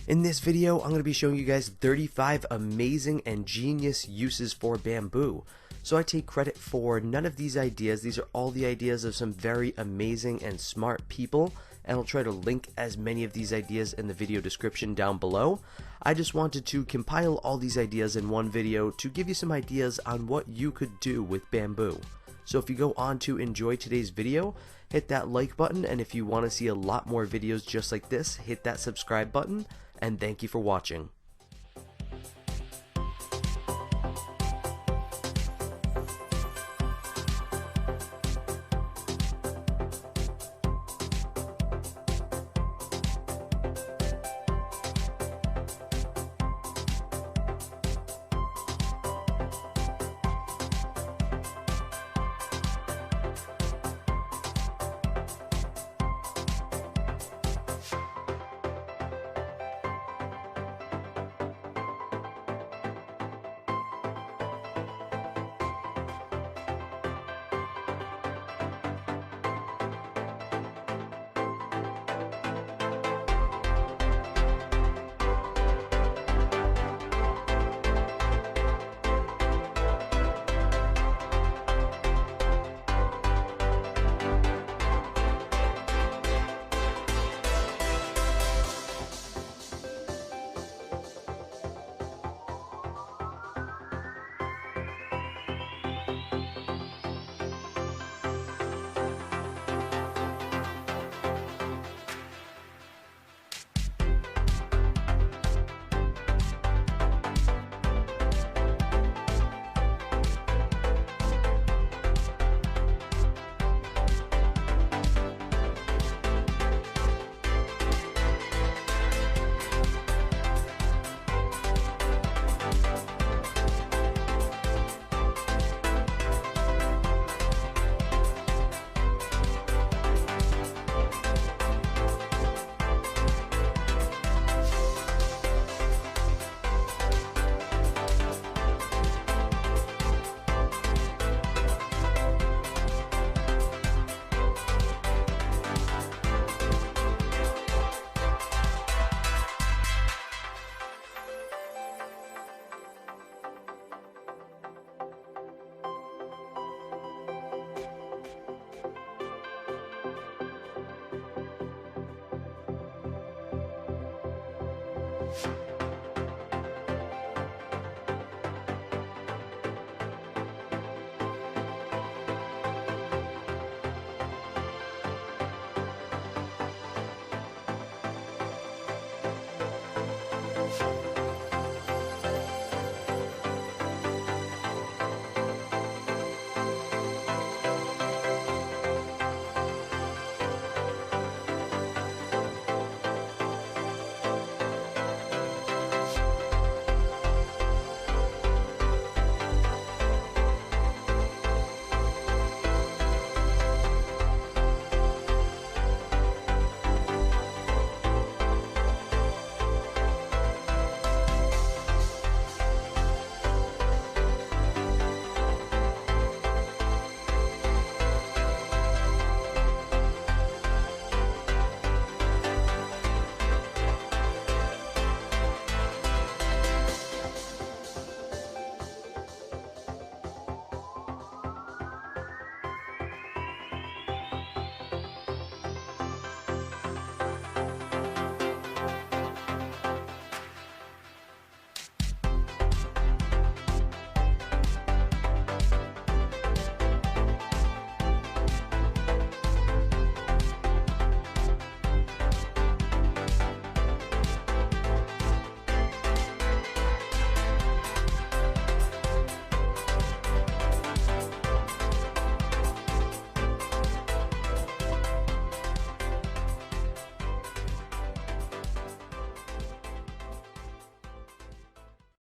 In this video, I'm going to be showing you guys 35 amazing and genius uses for bamboo. So I take credit for none of these ideas. These are all the ideas of some very amazing and smart people, and I'll try to link as many of these ideas in the video description down below. I just wanted to compile all these ideas in one video to give you some ideas on what you could do with bamboo. So if you go on to enjoy today's video, hit that like button, and if you want to see a lot more videos just like this, hit that subscribe button, and thank you for watching.